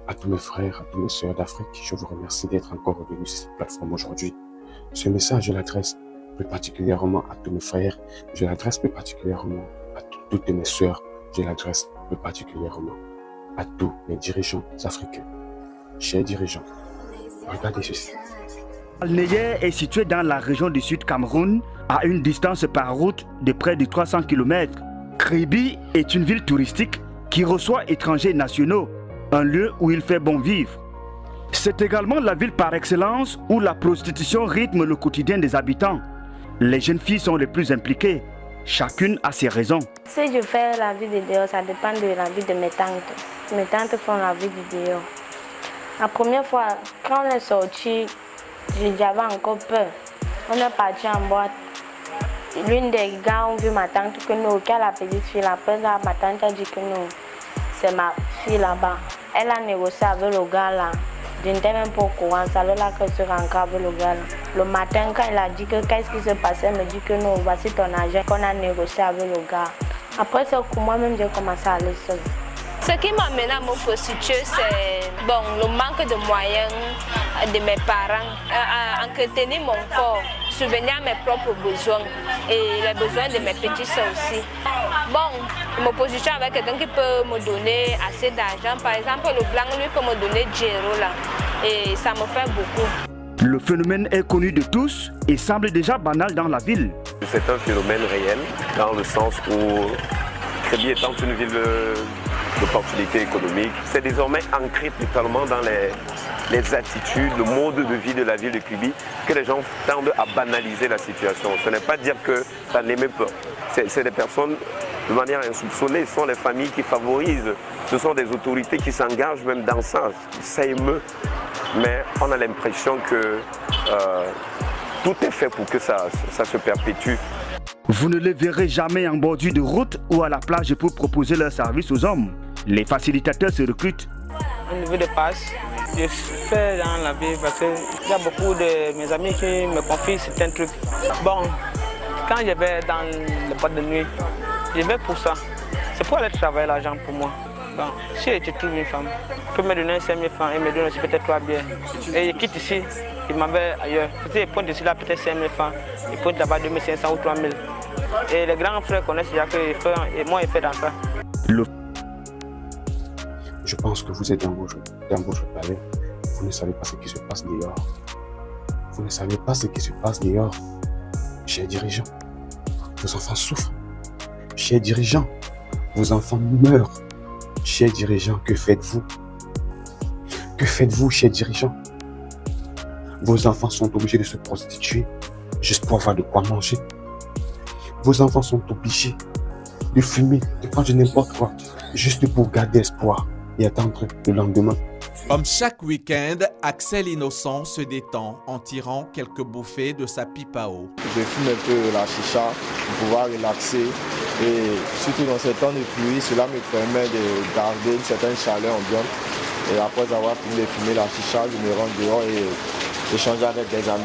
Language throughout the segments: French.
À tous mes frères, à tous mes sœurs d'Afrique, je vous remercie d'être encore revenus sur cette plateforme aujourd'hui. Ce message, je l'adresse plus particulièrement à tous mes frères, je l'adresse plus particulièrement à toutes mes sœurs, je l'adresse plus particulièrement à tous mes dirigeants africains. Chers dirigeants, regardez ceci. Al-Niger est situé dans la région du Sud Cameroun, à une distance par route de près de 300 km. Kribi est une ville touristique qui reçoit étrangers nationaux, un lieu où il fait bon vivre. C'est également la ville par excellence où la prostitution rythme le quotidien des habitants. Les jeunes filles sont les plus impliquées. Chacune a ses raisons. Si je fais la vie de dehors, ça dépend de la vie de mes tantes. Mes tantes font la vie du dehors. La première fois, quand on est sorti, j'avais encore peur. On est parti en boîte. L'une des gars ont vu ma tante que nous, qu'elle a la petite fille, après ça, ma tante a dit que nous, c'est ma fille là-bas. Elle a négocié avec le gars là. Je n'étais même pas au courant, c'est là que je suis rentrée avec le gars là. Le matin, quand il a dit que qu'est-ce qui se passait, il me dit que non, voici ton argent qu'on a négocié avec le gars. Après ça, moi-même, j'ai commencé à aller seule. Ce qui m'amène à me prostituer, c'est le manque de moyens de mes parents à entretenir mon corps, subvenir à mes propres besoins et les besoins de mes petits soeurs aussi. Je me positionne avec quelqu'un qui peut me donner assez d'argent. Par exemple, le blanc, lui, peut me donner 10 € là. Et ça me fait beaucoup. Le phénomène est connu de tous et semble déjà banal dans la ville. C'est un phénomène réel dans le sens où Kribi étant une ville d'opportunités économiques, c'est désormais ancré totalement dans les attitudes, le mode de vie de la ville de Kribi, que les gens tendent à banaliser la situation. Ce n'est pas dire que ça n'aimait pas. C'est des personnes de manière insoupçonnée, ce sont les familles qui favorisent, ce sont des autorités qui s'engagent même dans ça. Ça émeut, mais on a l'impression que tout est fait pour que ça se perpétue. Vous ne les verrez jamais en bordure de route ou à la plage pour proposer leurs services aux hommes. Les facilitateurs se recrutent. Au niveau des passes, je fais dans la vie parce qu'il y a beaucoup de mes amis qui me confient certains trucs. Quand je vais dans les boîtes de nuit, je vais pour ça. C'est pour aller travailler l'argent pour moi. Si je trouve une femme, je peux me donner 5 000 francs et me donner aussi peut-être 3 biens. Et je quitte ici, il m'avait ailleurs. Si je pointe ici là peut-être 5 000 francs, il pointe là-bas 2 500 ou 3 000. Et les grands frères connaissent déjà que et moi je fais dans ça. Je pense que vous êtes dans votre palais. Vous ne savez pas ce qui se passe dehors. Vous ne savez pas ce qui se passe dehors. Chers dirigeants, vos enfants souffrent. Chers dirigeants, vos enfants meurent. Chers dirigeants, que faites-vous? Que faites-vous, chers dirigeants? Vos enfants sont obligés de se prostituer juste pour avoir de quoi manger. Vos enfants sont obligés de fumer, de prendre n'importe quoi, juste pour garder espoir et attendre le lendemain. Comme chaque week-end, Axel Innocent se détend en tirant quelques bouffées de sa pipe à eau. Je fume un peu la chicha pour pouvoir relaxer et surtout dans ces temps de pluie, cela me permet de garder une certaine chaleur ambiante. Et après avoir fini de fumer la chicha, je me rends dehors et échanger avec des amis.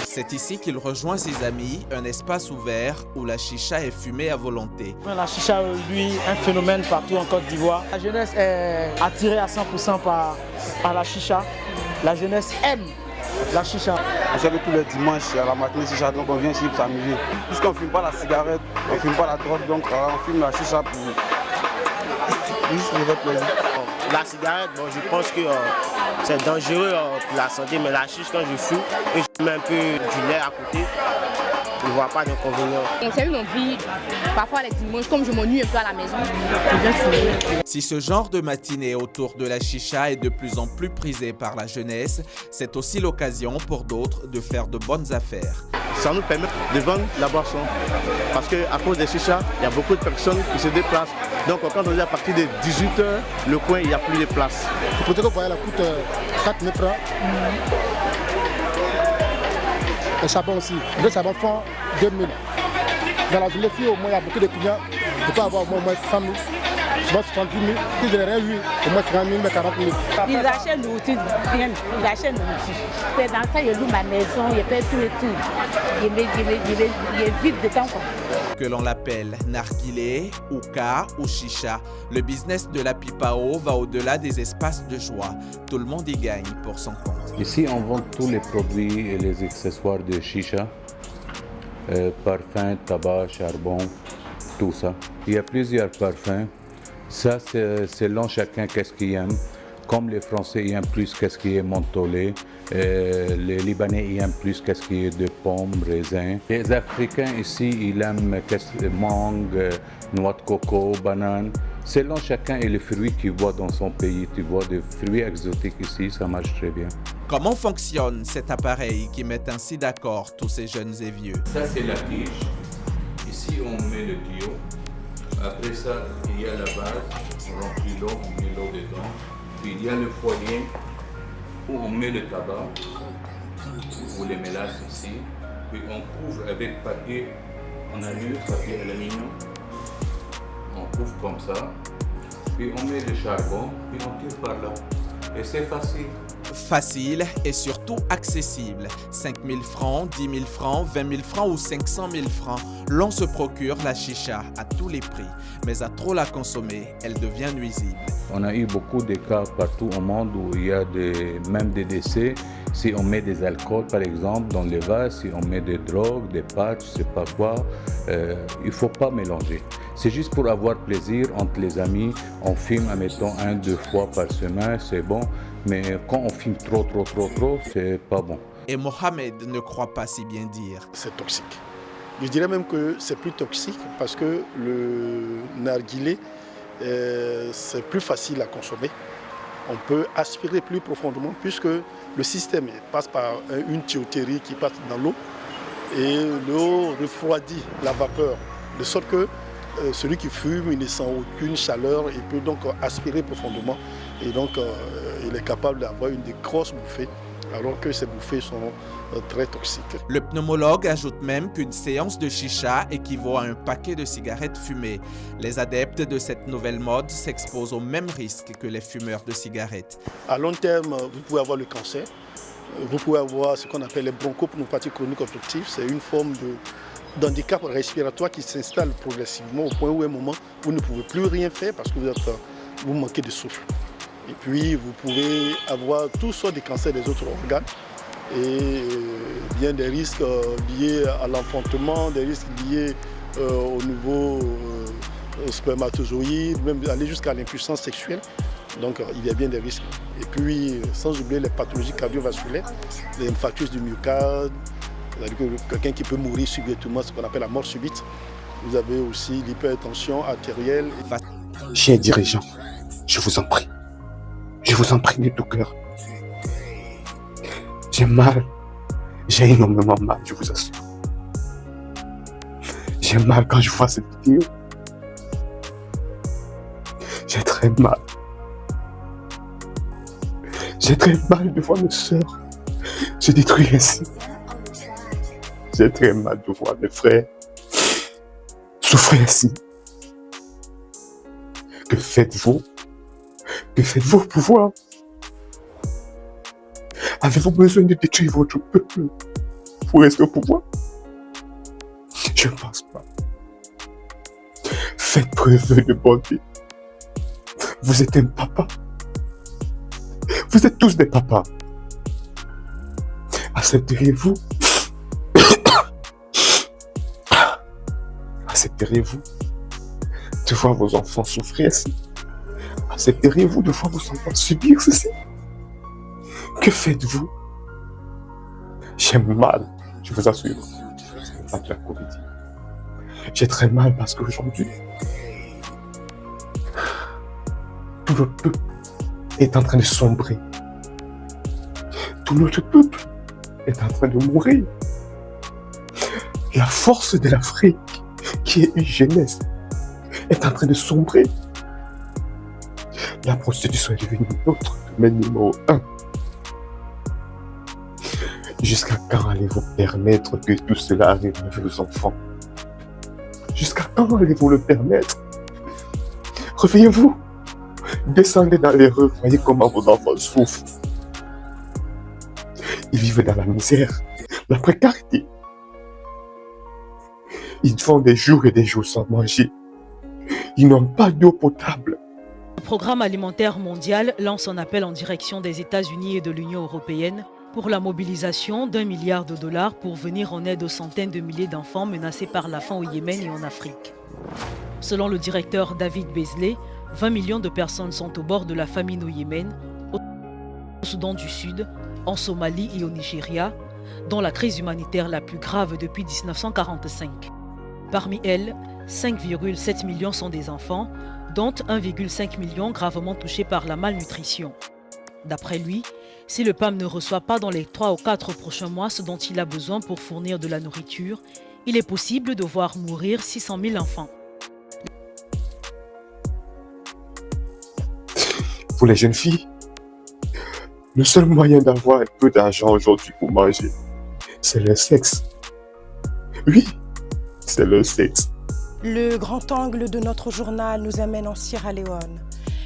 C'est ici qu'il rejoint ses amis, un espace ouvert où la chicha est fumée à volonté. La chicha, lui, un phénomène partout en Côte d'Ivoire. La jeunesse est attirée à 100% par la chicha. La jeunesse aime la chicha. On sait que tous les dimanches, à la matinée, chicha, donc on vient ici pour s'amuser. Puisqu'on ne fume pas la cigarette, on ne fume pas la drogue, donc on fume la chicha pour juste pour votre plaisir. La cigarette, je pense que c'est dangereux pour la santé, mais la chicha, quand je fume et je mets un peu du lait à côté, je ne vois pas d'inconvénient. C'est une envie, parfois les dimanches, comme je m'ennuie un peu à la maison, je viens fumer. Si ce genre de matinée autour de la chicha est de plus en plus prisé par la jeunesse, c'est aussi l'occasion pour d'autres de faire de bonnes affaires. Ça nous permet de vendre la boisson. Parce qu'à cause des chichas, il y a beaucoup de personnes qui se déplacent. Donc quand on est à partir de 18h, le coin, il n'y a plus de place. Le potato pour elle coûte 4 000 francs. Le charbon aussi. Le charbon font 2 000. Dans la journée, au moins, il y a beaucoup de clients. Je peux avoir au moins 100 000. Souvent 70 000. Si je les réunis, au moins 30 000, 40 000. Ils achètent nourriture, ils achètent nourriture. C'est dans ça, je loue ma maison, je fais tout et tout. Je vis dedans. Que l'on l'appelle narguilé, hookah ou chicha, le business de la pipao va au-delà des espaces de joie. Tout le monde y gagne pour son compte. Ici, on vend tous les produits et les accessoires de chicha, parfums, tabac, charbon, tout ça. Il y a plusieurs parfums. Ça, c'est selon chacun qu'est-ce qu'il aime. Comme les Français aiment plus qu'est-ce qui est mentholé, les Libanais aiment plus qu'est-ce qui est de pommes, raisins. Les Africains ici, ils aiment mangue, noix de coco, banane. Selon chacun et les fruits qu'il voit dans son pays. Tu vois des fruits exotiques ici, ça marche très bien. Comment fonctionne cet appareil qui met ainsi d'accord tous ces jeunes et vieux? Ça, c'est la tige. Ici, on met le tuyau. Après ça, il y a la base. On remplit l'eau, on met l'eau dedans. Puis il y a le foyer où on met le tabac. On les mélange ici. Puis on couvre avec papier en allure, papier aluminium. On couvre comme ça. Puis on met le charbon. Puis on tire par là. Et c'est facile. Facile et surtout accessible. 5 000 francs, 10 000 francs, 20 000 francs ou 500 000 francs, l'on se procure la chicha à tous les prix. Mais à trop la consommer, elle devient nuisible. On a eu beaucoup de cas partout au monde où il y a même des décès. Si on met des alcools par exemple dans les vases, si on met des drogues, des patchs, je ne sais pas quoi, il ne faut pas mélanger. C'est juste pour avoir plaisir entre les amis. On filme, admettons, 1-2 fois par semaine, c'est bon. Mais quand on filme trop, c'est pas bon. Et Mohamed ne croit pas si bien dire. C'est toxique. Je dirais même que c'est plus toxique parce que le narguilé, c'est plus facile à consommer. On peut aspirer plus profondément puisque le système passe par une tuyauterie qui passe dans l'eau et l'eau refroidit la vapeur de sorte que celui qui fume, il ne sent aucune chaleur, il peut donc aspirer profondément et donc il est capable d'avoir une des grosses bouffées alors que ces bouffées sont très toxiques. Le pneumologue ajoute même qu'une séance de chicha équivaut à un paquet de cigarettes fumées. Les adeptes de cette nouvelle mode s'exposent au même risque que les fumeurs de cigarettes. À long terme, vous pouvez avoir le cancer, vous pouvez avoir ce qu'on appelle les bronchopneumopathies chroniques obstructives, c'est une forme d'handicap respiratoire qui s'installe progressivement au point où à un moment vous ne pouvez plus rien faire parce que vous manquez de souffle. Et puis vous pouvez avoir toutes sortes de cancers des autres organes et bien des risques liés à l'enfantement, des risques liés au niveau spermatozoïde, même aller jusqu'à l'impuissance sexuelle. Donc il y a bien des risques. Et puis sans oublier les pathologies cardiovasculaires, les infarctus du myocarde, c'est-à-dire que quelqu'un qui peut mourir subitement, ce qu'on appelle la mort subite. Vous avez aussi l'hypertension artérielle. Chers dirigeants, je vous en prie de tout cœur. J'ai mal, j'ai énormément mal, je vous assure. J'ai mal quand je vois cette vidéo. J'ai très mal. J'ai très mal de voir mes soeurs se détruire ainsi. J'ai très mal de voir mes frères souffrir ainsi. Que faites-vous? Que faites-vous pour pouvoir? Avez-vous besoin de détruire votre peuple pour rester au pouvoir? Je ne pense pas. Faites preuve de bonté. Vous êtes un papa. Vous êtes tous des papas. Accepteriez-vous? Accepteriez-vous de voir vos enfants souffrir ainsi? Accepteriez-vous de voir vos enfants subir ceci? Que faites-vous? J'ai mal, je vous assure. C'est pas de la comédie. J'ai très mal parce qu'aujourd'hui, tout notre peuple est en train de sombrer. Tout notre peuple est en train de mourir. La force de l'Afrique, qui est une jeunesse, est en train de sombrer. La prostitution est devenue notre domaine numéro 1. Jusqu'à quand allez-vous permettre que tout cela arrive à vos enfants? Jusqu'à quand allez-vous le permettre? Réveillez-vous. Descendez dans les rues, voyez comment vos enfants souffrent. Ils vivent dans la misère, la précarité. Ils font des jours et des jours sans manger. Ils n'ont pas d'eau potable. Le Programme alimentaire mondial lance un appel en direction des États-Unis et de l'Union européenne pour la mobilisation d'1 milliard de dollars pour venir en aide aux centaines de milliers d'enfants menacés par la faim au Yémen et en Afrique. Selon le directeur David Beasley, 20 millions de personnes sont au bord de la famine au Yémen, au Soudan du Sud, en Somalie et au Nigeria, dont la crise humanitaire la plus grave depuis 1945. Parmi elles, 5,7 millions sont des enfants, dont 1,5 million gravement touchés par la malnutrition. D'après lui, si le PAM ne reçoit pas dans les 3 ou 4 prochains mois ce dont il a besoin pour fournir de la nourriture, il est possible de voir mourir 600 000 enfants. Pour les jeunes filles, le seul moyen d'avoir un peu d'argent aujourd'hui pour manger, c'est le sexe. Oui, c'est le sexe. Le grand angle de notre journal nous amène en Sierra Leone.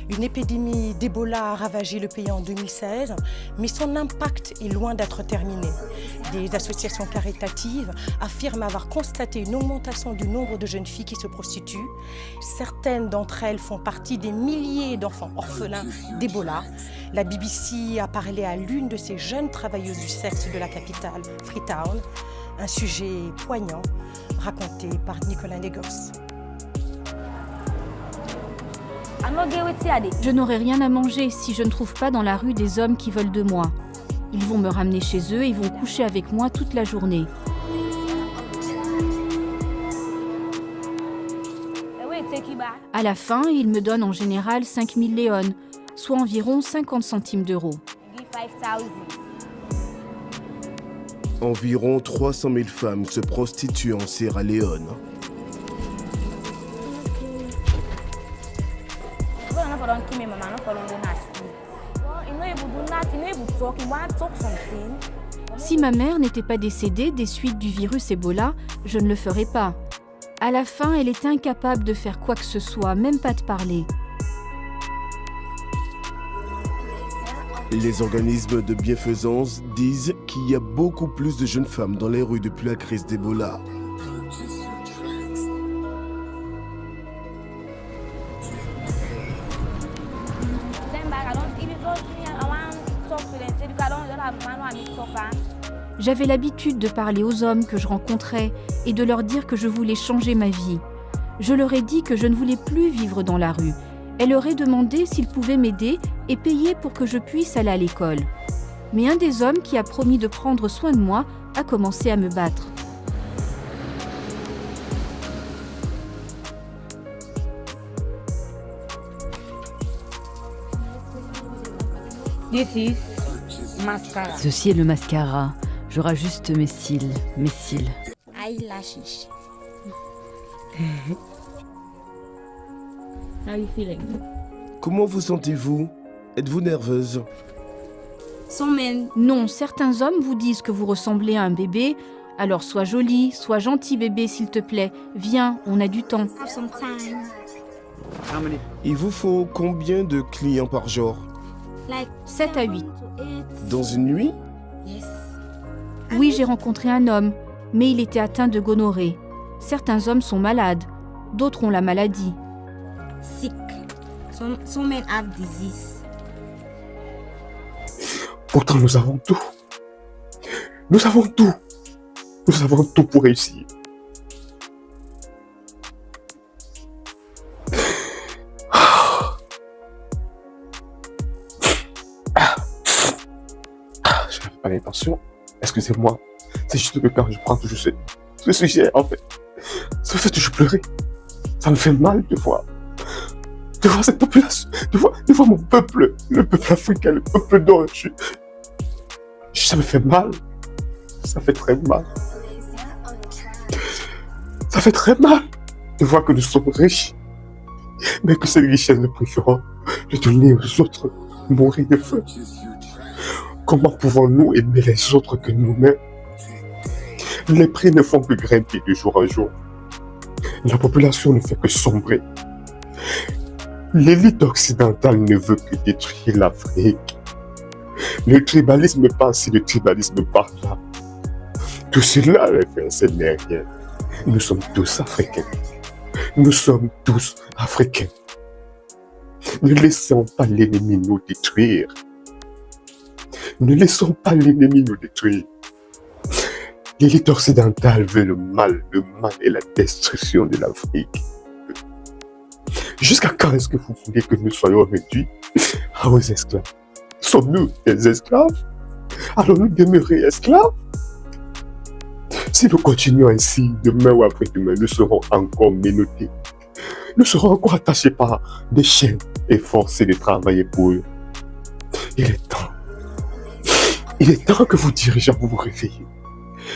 Une épidémie d'Ebola a ravagé le pays en 2016, mais son impact est loin d'être terminé. Des associations caritatives affirment avoir constaté une augmentation du nombre de jeunes filles qui se prostituent. Certaines d'entre elles font partie des milliers d'enfants orphelins d'Ebola. La BBC a parlé à l'une de ces jeunes travailleuses du sexe de la capitale, Freetown. Un sujet poignant raconté par Nicolas Negos. Je n'aurai rien à manger si je ne trouve pas dans la rue des hommes qui veulent de moi. Ils vont me ramener chez eux et vont coucher avec moi toute la journée. À la fin, ils me donnent en général 5 000 léones, soit environ 50 centimes d'euros. Environ 300 000 femmes se prostituent en Sierra Leone. Si ma mère n'était pas décédée des suites du virus Ebola, je ne le ferais pas. À la fin, elle était incapable de faire quoi que ce soit, même pas de parler. Les organismes de bienfaisance disent qu'il y a beaucoup plus de jeunes femmes dans les rues depuis la crise d'Ebola. J'avais l'habitude de parler aux hommes que je rencontrais et de leur dire que je voulais changer ma vie. Je leur ai dit que je ne voulais plus vivre dans la rue. Elle leur ai demandé s'ils pouvaient m'aider et payer pour que je puisse aller à l'école. Mais un des hommes qui a promis de prendre soin de moi a commencé à me battre. Ceci est le mascara. Je rajuste mes cils. Eyelashes. How are you feeling? Comment vous sentez-vous? Êtes-vous nerveuse? Non, certains hommes vous disent que vous ressemblez à un bébé. Alors sois jolie, sois gentil bébé s'il te plaît. Viens, on a du temps. Il vous faut combien de clients par jour? 7 à 8. Dans une nuit? Oui, j'ai rencontré un homme, mais il était atteint de gonorrhée. Certains hommes sont malades, d'autres ont la maladie. Sick. Some men have disease. Pourtant, nous avons tout. Nous avons tout. Nous avons tout pour réussir. Je n'avais pas l'intention. Excusez-moi. C'est juste que quand je prends toujours ce sujet, en fait, ça me fait toujours pleurer. Ça me fait mal de voir cette population, de voir mon peuple, le peuple africain, le peuple dont ça me fait mal. Ça fait très mal. Ça fait très mal de voir que nous sommes riches, mais que cette richesse, nous préférons le donner aux autres, mourir de faim. Comment pouvons-nous aimer les autres que nous-mêmes? Les prix ne font que grimper de jour en jour. La population ne fait que sombrer. L'élite occidentale ne veut que détruire l'Afrique. Le tribalisme par-ci, le tribalisme par-là. Tout cela, ce n'est rien. Nous sommes tous africains. Nous sommes tous africains. Ne laissons pas l'ennemi nous détruire. Ne laissons pas l'ennemi nous détruire. L'élite occidentale veut le mal et la destruction de l'Afrique. Jusqu'à quand est-ce que vous voulez que nous soyons réduits à vos esclaves? Sommes-nous des esclaves? Allons-nous demeurer esclaves? Si nous continuons ainsi, demain ou après-demain, nous serons encore menottés. Nous serons encore attachés par des chaînes et forcés de travailler pour eux. Il est temps. Il est temps que vous dirigeants vous réveillez.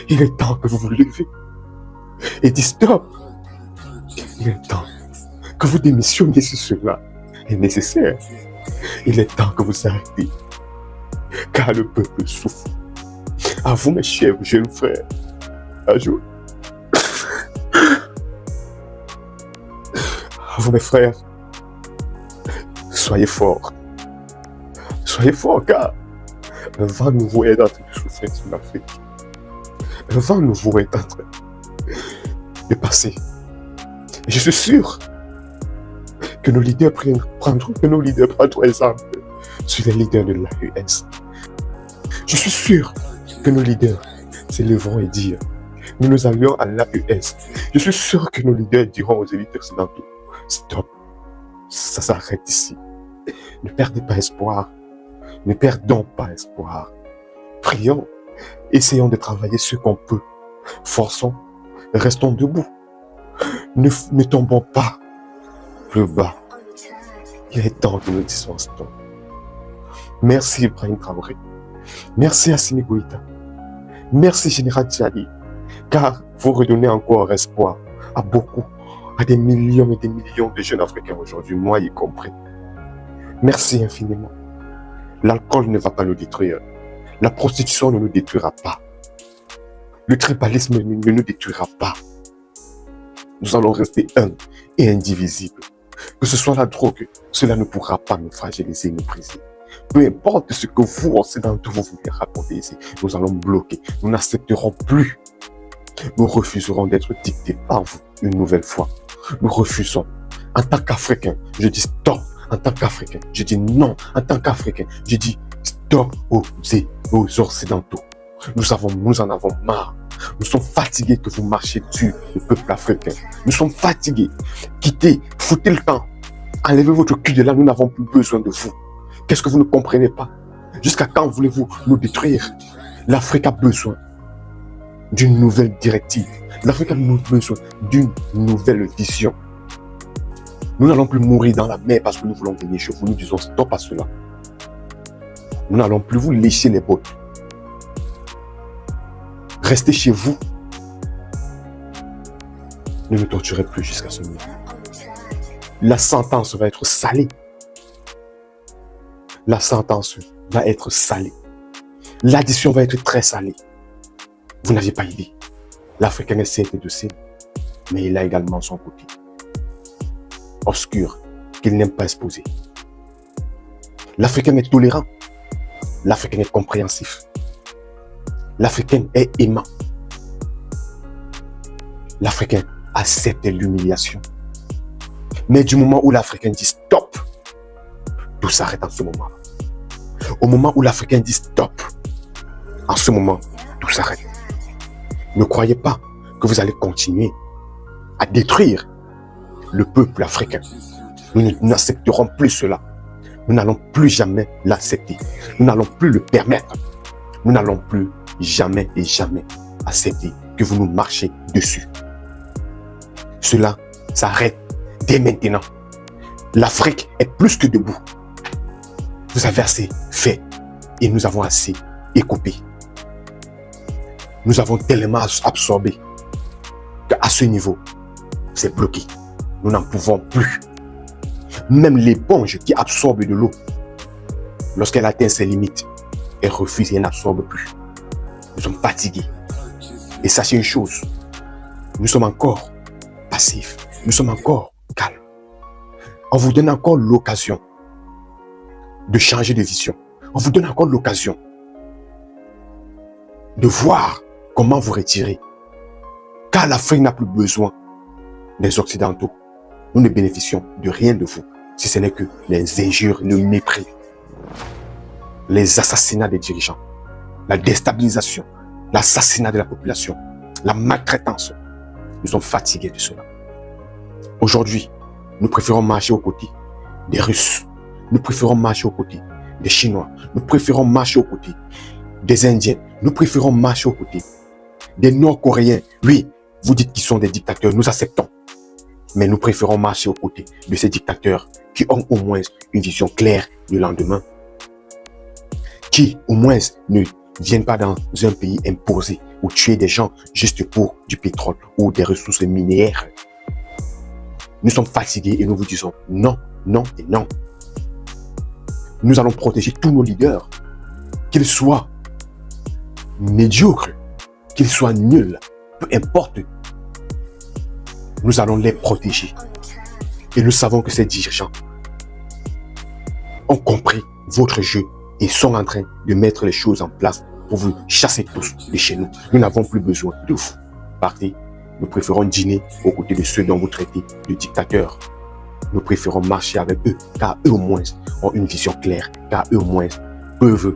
Il est temps que vous vous levez et dites stop. Il est temps que vous démissionniez si cela est nécessaire. Il est temps que vous arrêtez, car le peuple souffre. À vous, mes chers jeunes frères, à vous. À vous, mes frères, soyez forts. Soyez forts, car un vent nouveau est en train de souffler sur l'Afrique. Un vent nouveau est en train de passer. Et je suis sûr que nos leaders prendront exemple sur les leaders de l'AES. Je suis sûr que nos leaders s'élèveront et diront nous allions à l'AES. Je suis sûr que nos leaders diront aux élites occidentaux stop, ça s'arrête ici. Ne perdez pas espoir. Ne perdons pas espoir. Prions, essayons de travailler ce qu'on peut. Forçons, restons debout. Ne tombons pas plus bas. Il est temps que nous disions stop. Merci Ibrahim Traoré. Merci Assimi Goïta. Merci Général Tchadi. Car vous redonnez encore espoir à beaucoup, à des millions et des millions de jeunes Africains aujourd'hui, moi y compris. Merci infiniment. L'alcool ne va pas nous détruire. La prostitution ne nous détruira pas. Le tribalisme ne nous détruira pas. Nous allons rester un et indivisibles. Que ce soit la drogue, cela ne pourra pas nous fragiliser et nous briser. Peu importe ce que vous, occidentaux, vous voulez raconter ici, nous allons bloquer. Nous n'accepterons plus. Nous refuserons d'être dictés par vous une nouvelle fois. Nous refusons. En tant qu'Africains, je dis stop. En tant qu'Africain, je dis non. En tant qu'Africain, je dis stop aux Occidentaux. Nous en avons marre. Nous sommes fatigués que vous marchiez dessus, le peuple africain. Nous sommes fatigués. Quittez, foutez le temps. Enlevez votre cul de là, nous n'avons plus besoin de vous. Qu'est-ce que vous ne comprenez pas? Jusqu'à quand voulez-vous nous détruire? L'Afrique a besoin d'une nouvelle directive. L'Afrique a besoin d'une nouvelle vision. Nous n'allons plus mourir dans la mer parce que nous voulons venir chez vous. Nous disons stop à cela. Nous n'allons plus vous lécher les bottes. Restez chez vous. Ne nous torturez plus jusqu'à ce moment. La sentence va être salée. La sentence va être salée. L'addition va être très salée. Vous n'avez pas idée. L'Africain est certes de cible, mais il a également son côté obscur qu'il n'aime pas exposer. L'Africain est tolérant. L'Africain est compréhensif. L'Africain est aimant. L'Africain accepte l'humiliation. Mais du moment où l'Africain dit stop, tout s'arrête en ce moment. Au moment où l'Africain dit stop, en ce moment, tout s'arrête. Ne croyez pas que vous allez continuer à détruire le peuple africain. Nous n'accepterons plus cela. Nous n'allons plus jamais l'accepter. Nous n'allons plus le permettre. Nous n'allons plus jamais et jamais accepter que vous nous marchiez dessus. Cela s'arrête dès maintenant. L'Afrique est plus que debout. Vous avez assez fait et nous avons assez écoupé. Nous avons tellement absorbé qu'à ce niveau, c'est bloqué. Nous n'en pouvons plus. Même l'éponge qui absorbe de l'eau, lorsqu'elle atteint ses limites, elle refuse et n'absorbe plus. Nous sommes fatigués. Et sachez une chose, nous sommes encore passifs. Nous sommes encore calmes. On vous donne encore l'occasion de changer de vision. On vous donne encore l'occasion de voir comment vous retirer. Car l'Afrique n'a plus besoin des Occidentaux. Nous ne bénéficions de rien de vous, si ce n'est que les injures, le mépris, les assassinats des dirigeants, la déstabilisation, l'assassinat de la population, la maltraitance. Nous sommes fatigués de cela. Aujourd'hui, nous préférons marcher aux côtés des Russes. Nous préférons marcher aux côtés des Chinois. Nous préférons marcher aux côtés des Indiens. Nous préférons marcher aux côtés des Nord-Coréens. Oui, vous dites qu'ils sont des dictateurs, nous acceptons. Mais nous préférons marcher aux côtés de ces dictateurs qui ont au moins une vision claire du lendemain. Qui, au moins, ne viennent pas dans un pays imposé ou tuer des gens juste pour du pétrole ou des ressources minières. Nous sommes fatigués et nous vous disons non, non et non. Nous allons protéger tous nos leaders, qu'ils soient médiocres, qu'ils soient nuls, peu importe. Nous allons les protéger. Et nous savons que ces dirigeants ont compris votre jeu et sont en train de mettre les choses en place pour vous chasser tous de chez nous. Nous n'avons plus besoin de vous. Partez. Nous préférons dîner aux côtés de ceux dont vous traitez de dictateurs. Nous préférons marcher avec eux, car eux au moins ont une vision claire, car eux au moins peuvent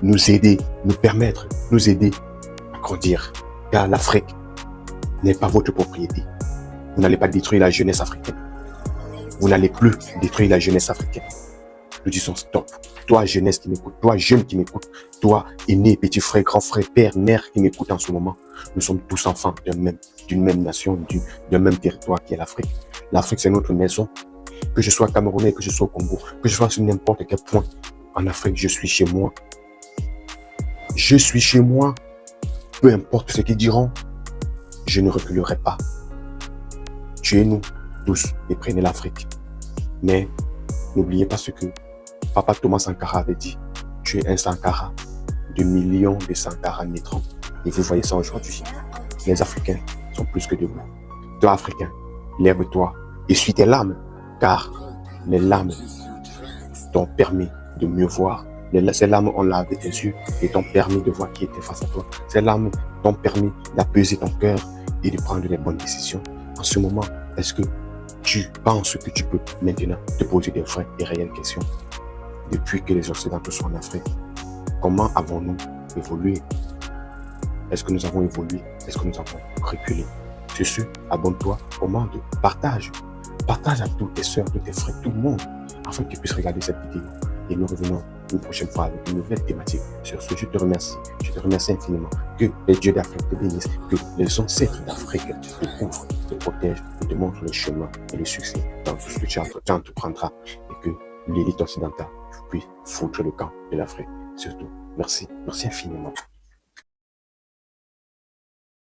nous aider, nous permettre, nous aider à grandir. Car l'Afrique n'est pas votre propriété. Vous n'allez pas détruire la jeunesse africaine. Vous n'allez plus détruire la jeunesse africaine. Nous disons stop. Toi, jeunesse qui m'écoute, toi, jeune qui m'écoute, toi, aîné, petit frère, grand frère, père, mère qui m'écoute en ce moment. Nous sommes tous enfants d'une même nation, d'un même territoire qui est l'Afrique. L'Afrique, c'est notre maison. Que je sois camerounais, que je sois au Congo, que je sois sur n'importe quel point en Afrique, je suis chez moi. Je suis chez moi. Peu importe ce qu'ils diront, je ne reculerai pas. Tuez-nous tous et prenez l'Afrique. Mais n'oubliez pas ce que Papa Thomas Sankara avait dit. Tu es un Sankara de millions de Sankara naîtront. Et vous voyez ça aujourd'hui. Les Africains sont plus que debout. Toi, Africain, lève-toi, essuie tes larmes, car les larmes t'ont permis de mieux voir. Ces larmes ont lavé tes yeux et t'ont permis de voir qui était face à toi. Ces larmes t'ont permis d'apaiser ton cœur et de prendre les bonnes décisions. En ce moment, est-ce que tu penses que tu peux maintenant te poser des vraies et réelles questions? Depuis que les Occidentaux sont en Afrique, comment avons-nous évolué? Est-ce que nous avons évolué? Est-ce que nous avons reculé? Sur ce, abonne-toi, commente, partage. Partage à toutes tes soeurs, tous tes frères, tout le monde, afin qu'ils puissent regarder cette vidéo. Et nous revenons une prochaine fois avec une nouvelle thématique. Sur ce, je te remercie. Je te remercie infiniment. Que les dieux d'Afrique te bénissent. Que les ancêtres d'Afrique te couvrent, te protègent et te montrent le chemin et le succès dans tout ce que tu entreprendras. Et que l'élite occidentale puisse foutre le camp de l'Afrique. Surtout, merci. Merci infiniment.